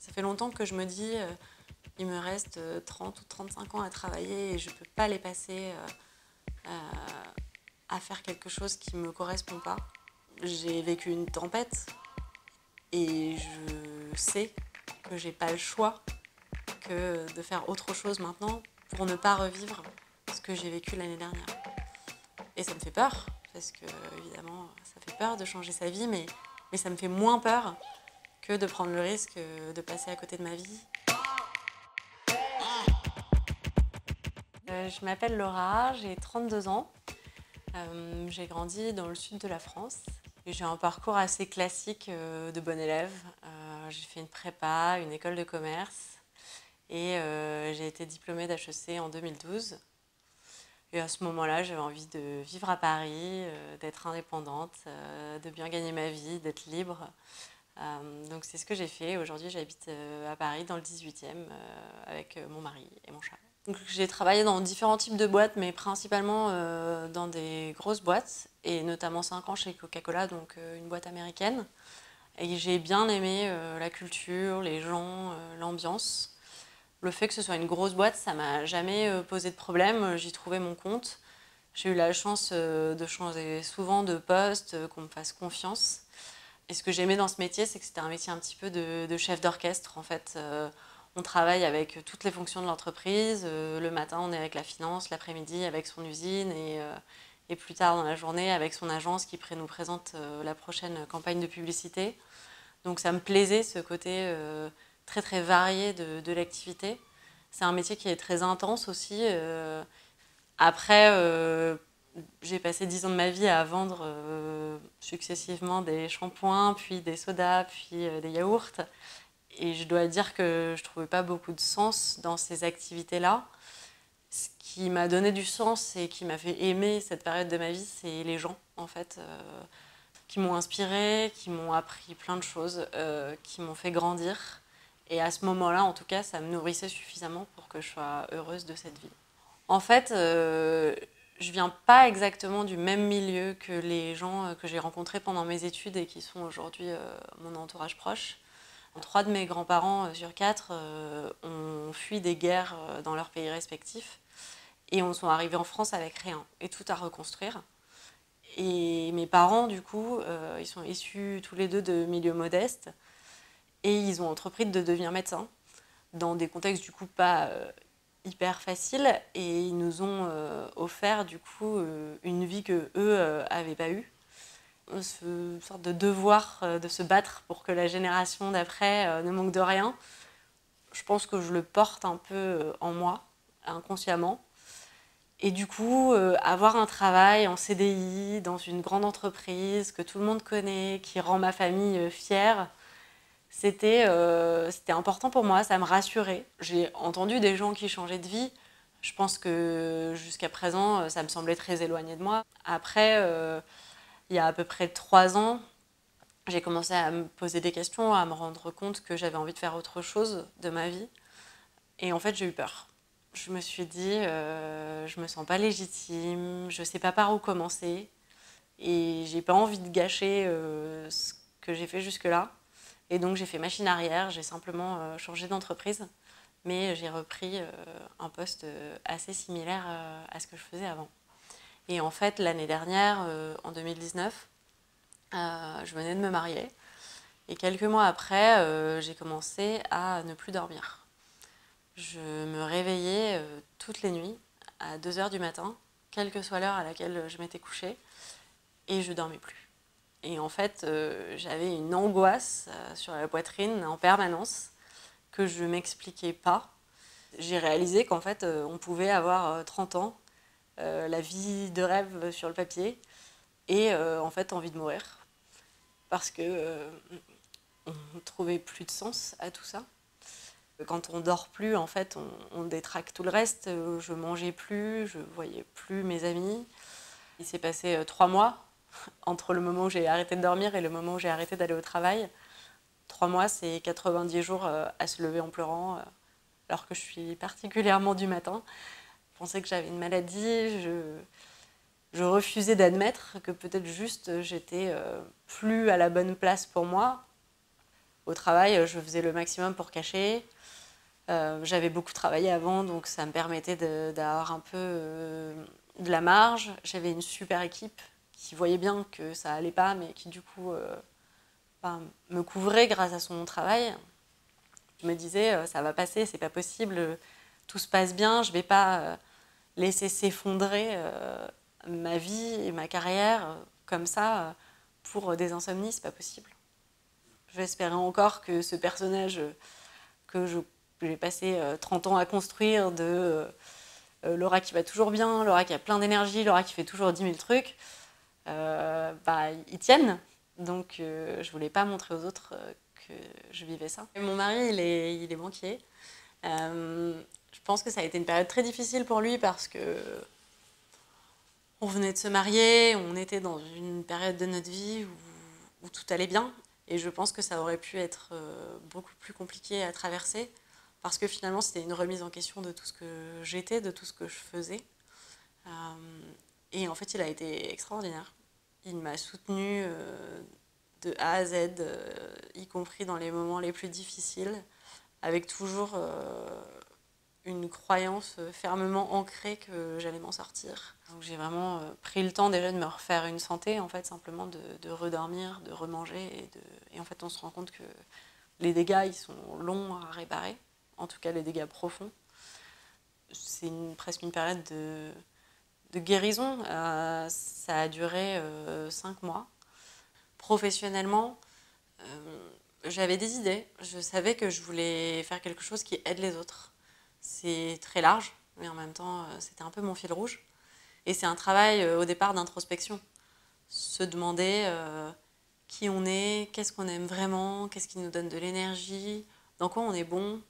Ça fait longtemps que je me dis, il me reste 30 ou 35 ans à travailler et je ne peux pas les passer à faire quelque chose qui ne me correspond pas. J'ai vécu une tempête et je sais que j'ai pas le choix que de faire autre chose maintenant pour ne pas revivre ce que j'ai vécu l'année dernière. Et ça me fait peur, parce que évidemment ça fait peur de changer sa vie, mais ça me fait moins peur que de prendre le risque de passer à côté de ma vie. Je m'appelle Laura, j'ai 32 ans. J'ai grandi dans le sud de la France. Et j'ai un parcours assez classique de bonne élève. J'ai fait une prépa, une école de commerce et j'ai été diplômée d'HEC en 2012. Et à ce moment-là, j'avais envie de vivre à Paris, d'être indépendante, de bien gagner ma vie, d'être libre. Donc c'est ce que j'ai fait. Aujourd'hui, j'habite à Paris, dans le 18e, avec mon mari et mon chat. Donc, j'ai travaillé dans différents types de boîtes, mais principalement dans des grosses boîtes, et notamment 5 ans chez Coca-Cola, donc une boîte américaine. Et j'ai bien aimé la culture, les gens, l'ambiance. Le fait que ce soit une grosse boîte, ça m'a jamais posé de problème, j'y trouvais mon compte. J'ai eu la chance de changer souvent de poste, qu'on me fasse confiance. Et ce que j'aimais dans ce métier, c'est que c'était un métier un petit peu de chef d'orchestre, en fait. On travaille avec toutes les fonctions de l'entreprise. Le matin, on est avec la finance, l'après-midi avec son usine et plus tard dans la journée avec son agence qui nous présente la prochaine campagne de publicité. Donc ça me plaisait, ce côté très très varié de l'activité. C'est un métier qui est très intense aussi. Après, j'ai passé 10 ans de ma vie à vendre successivement des shampoings, puis des sodas, puis des yaourts. Et je dois dire que je ne trouvais pas beaucoup de sens dans ces activités-là. Ce qui m'a donné du sens et qui m'a fait aimer cette période de ma vie, c'est les gens, en fait, qui m'ont inspirée, qui m'ont appris plein de choses, qui m'ont fait grandir. Et à ce moment-là, en tout cas, ça me nourrissait suffisamment pour que je sois heureuse de cette vie. En fait, je viens pas exactement du même milieu que les gens que j'ai rencontrés pendant mes études et qui sont aujourd'hui mon entourage proche. 3 de mes grands-parents sur 4 ont fui des guerres dans leurs pays respectifs et on sont arrivés en France avec rien et tout à reconstruire. Et mes parents, du coup, ils sont issus tous les deux de milieux modestes et ils ont entrepris de devenir médecins dans des contextes du coup pas hyper faciles, et ils nous ont offert du coup une vie que eux avaient pas eue. Ce sorte de devoir de se battre pour que la génération d'après ne manque de rien. Je pense que je le porte un peu en moi, inconsciemment. Et du coup, avoir un travail en CDI dans une grande entreprise que tout le monde connaît, qui rend ma famille fière, c'était important pour moi, ça me rassurait. J'ai entendu des gens qui changeaient de vie. Je pense que jusqu'à présent, ça me semblait très éloigné de moi. Après, il y a à peu près 3 ans, j'ai commencé à me poser des questions, à me rendre compte que j'avais envie de faire autre chose de ma vie. Et en fait, j'ai eu peur. Je me suis dit, je me sens pas légitime, je sais pas par où commencer. Et j'ai pas envie de gâcher ce que j'ai fait jusque-là. Et donc j'ai fait machine arrière, j'ai simplement changé d'entreprise. Mais j'ai repris un poste assez similaire à ce que je faisais avant. Et en fait, l'année dernière, en 2019, je venais de me marier. Et quelques mois après, j'ai commencé à ne plus dormir. Je me réveillais toutes les nuits à 2 heures du matin, quelle que soit l'heure à laquelle je m'étais couchée, et je ne dormais plus. Et en fait, j'avais une angoisse sur la poitrine en permanence que je ne m'expliquais pas. J'ai réalisé qu'en fait, on pouvait avoir 30 ans, la vie de rêve sur le papier, et en fait, envie de mourir. Parce que on ne trouvait plus de sens à tout ça. Quand on dort plus, en fait, on détraque tout le reste. Je mangeais plus, je voyais plus mes amis. Il s'est passé 3 mois entre le moment où j'ai arrêté de dormir et le moment où j'ai arrêté d'aller au travail. 3 mois, c'est 90 jours à se lever en pleurant, alors que je suis particulièrement du matin. Je pensais que j'avais une maladie, je refusais d'admettre que peut-être juste j'étais plus à la bonne place pour moi. Au travail, je faisais le maximum pour cacher. J'avais beaucoup travaillé avant, donc ça me permettait d'avoir un peu de la marge. J'avais une super équipe qui voyait bien que ça allait pas, mais qui du coup me couvrait grâce à son travail. Je me disais, ça va passer, c'est pas possible, tout se passe bien, je vais pas laisser s'effondrer ma vie et ma carrière comme ça pour des insomnies, c'est pas possible. J'espérais encore que ce personnage que j'ai passé 30 ans à construire de Laura qui va toujours bien, Laura qui a plein d'énergie, Laura qui fait toujours 10 000 trucs, ils tiennent. Donc je voulais pas montrer aux autres que je vivais ça. Et mon mari, il est banquier. Je pense que ça a été une période très difficile pour lui parce que on venait de se marier, on était dans une période de notre vie où tout allait bien. Et je pense que ça aurait pu être beaucoup plus compliqué à traverser parce que finalement, c'était une remise en question de tout ce que j'étais, de tout ce que je faisais. Et en fait, il a été extraordinaire. Il m'a soutenue de A à Z, y compris dans les moments les plus difficiles, avec toujours une croyance fermement ancrée que j'allais m'en sortir. Donc j'ai vraiment pris le temps déjà de me refaire une santé, en fait, simplement de redormir, de remanger. Et en fait, on se rend compte que les dégâts, ils sont longs à réparer, en tout cas les dégâts profonds. C'est presque une période de guérison. Ça a duré 5 mois. Professionnellement, j'avais des idées. Je savais que je voulais faire quelque chose qui aide les autres. C'est très large, mais en même temps, c'était un peu mon fil rouge. Et c'est un travail au départ d'introspection. Se demander qui on est, qu'est-ce qu'on aime vraiment, qu'est-ce qui nous donne de l'énergie, dans quoi on est bon.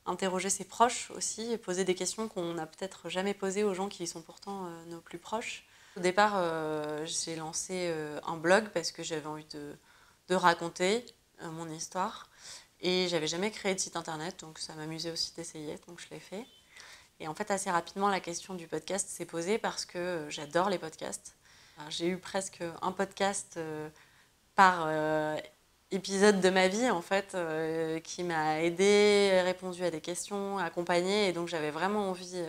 Interroger ses proches aussi et poser des questions qu'on n'a peut-être jamais posées aux gens qui sont pourtant nos plus proches. Au départ, j'ai lancé un blog parce que j'avais envie de raconter mon histoire. Et j'avais jamais créé de site internet, donc ça m'amusait aussi d'essayer, donc je l'ai fait. Et en fait, assez rapidement, la question du podcast s'est posée parce que j'adore les podcasts. J'ai eu presque un podcast par épisode de ma vie, en fait, qui m'a aidée, répondu à des questions, accompagnée. Et donc, j'avais vraiment envie,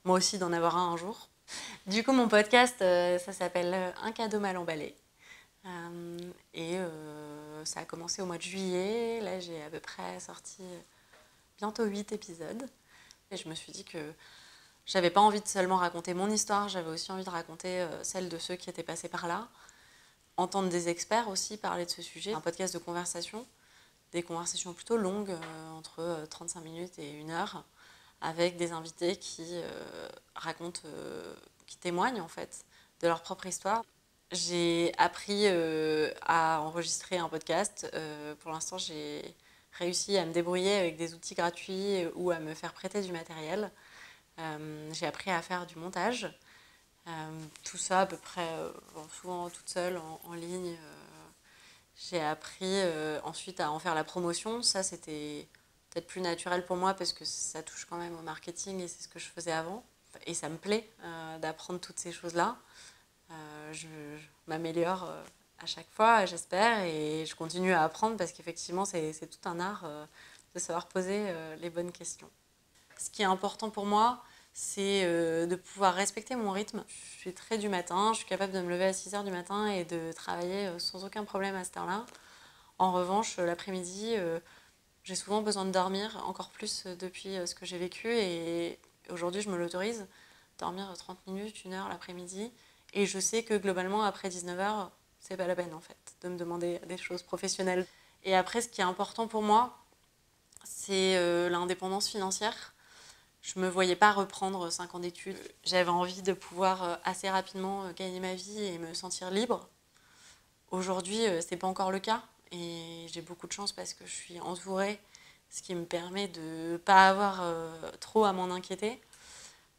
moi aussi, d'en avoir un jour. Du coup, mon podcast, ça s'appelle Un cadeau mal emballé. Et ça a commencé au mois de juillet. Là, j'ai à peu près sorti bientôt 8 épisodes. Et je me suis dit que j'avais pas envie de seulement raconter mon histoire, j'avais aussi envie de raconter celle de ceux qui étaient passés par là. Entendre des experts aussi parler de ce sujet. Un podcast de conversation, des conversations plutôt longues, entre 35 minutes et 1 heure, avec des invités qui racontent, qui témoignent en fait de leur propre histoire. J'ai appris à enregistrer un podcast. Pour l'instant, j'ai réussi à me débrouiller avec des outils gratuits ou à me faire prêter du matériel. J'ai appris à faire du montage. Tout ça à peu près, souvent toute seule, en ligne. J'ai appris ensuite à en faire la promotion. Ça, c'était peut-être plus naturel pour moi parce que ça touche quand même au marketing et c'est ce que je faisais avant. Et ça me plaît d'apprendre toutes ces choses-là. Je m'améliore à chaque fois, j'espère, et je continue à apprendre parce qu'effectivement, c'est tout un art de savoir poser les bonnes questions. Ce qui est important pour moi, c'est de pouvoir respecter mon rythme. Je suis très du matin, je suis capable de me lever à 6 h du matin et de travailler sans aucun problème à cette heure-là. En revanche, l'après-midi, j'ai souvent besoin de dormir, encore plus depuis ce que j'ai vécu, et aujourd'hui je me l'autorise, dormir 30 minutes, 1 heure l'après-midi. Et je sais que globalement, après 19 h, c'est pas la peine en fait de me demander des choses professionnelles. Et après, ce qui est important pour moi, c'est l'indépendance financière. Je ne me voyais pas reprendre 5 ans d'études. J'avais envie de pouvoir assez rapidement gagner ma vie et me sentir libre. Aujourd'hui, ce n'est pas encore le cas. Et j'ai beaucoup de chance parce que je suis entourée, ce qui me permet de ne pas avoir trop à m'en inquiéter.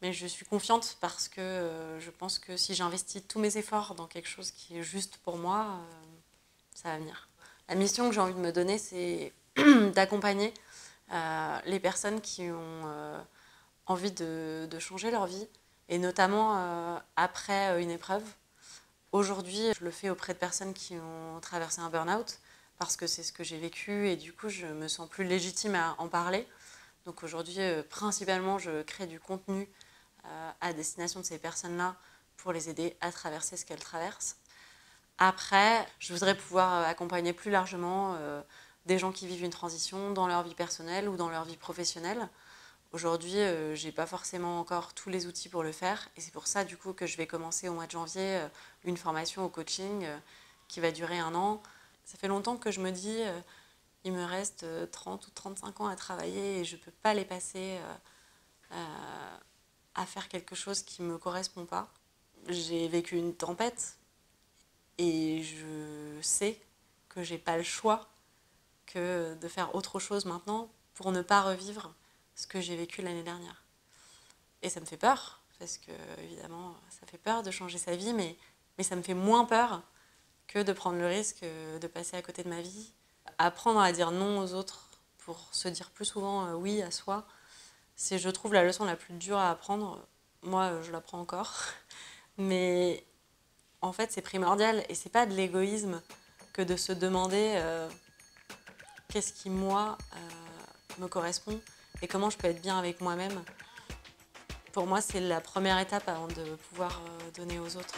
Mais je suis confiante parce que je pense que si j'investis tous mes efforts dans quelque chose qui est juste pour moi, ça va venir. La mission que j'ai envie de me donner, c'est d'accompagner les personnes qui ont envie de changer leur vie, et notamment après une épreuve. Aujourd'hui, je le fais auprès de personnes qui ont traversé un burn-out, parce que c'est ce que j'ai vécu et du coup, je me sens plus légitime à en parler. Donc aujourd'hui, principalement, je crée du contenu à destination de ces personnes-là pour les aider à traverser ce qu'elles traversent. Après, je voudrais pouvoir accompagner plus largement des gens qui vivent une transition dans leur vie personnelle ou dans leur vie professionnelle. Aujourd'hui, je n'ai pas forcément encore tous les outils pour le faire et c'est pour ça du coup que je vais commencer au mois de janvier une formation au coaching qui va durer 1 an. Ça fait longtemps que je me dis il me reste 30 ou 35 ans à travailler et je ne peux pas les passer à faire quelque chose qui ne me correspond pas. J'ai vécu une tempête et je sais que j'ai pas le choix que de faire autre chose maintenant pour ne pas revivre ce que j'ai vécu l'année dernière. Et ça me fait peur, parce que évidemment ça fait peur de changer sa vie, mais ça me fait moins peur que de prendre le risque de passer à côté de ma vie. Apprendre à dire non aux autres pour se dire plus souvent oui à soi, c'est, je trouve, la leçon la plus dure à apprendre. Moi, je l'apprends encore. Mais en fait, c'est primordial et c'est pas de l'égoïsme que de se demander qu'est-ce qui, moi, me correspond et comment je peux être bien avec moi-même. Pour moi, c'est la première étape avant de pouvoir donner aux autres.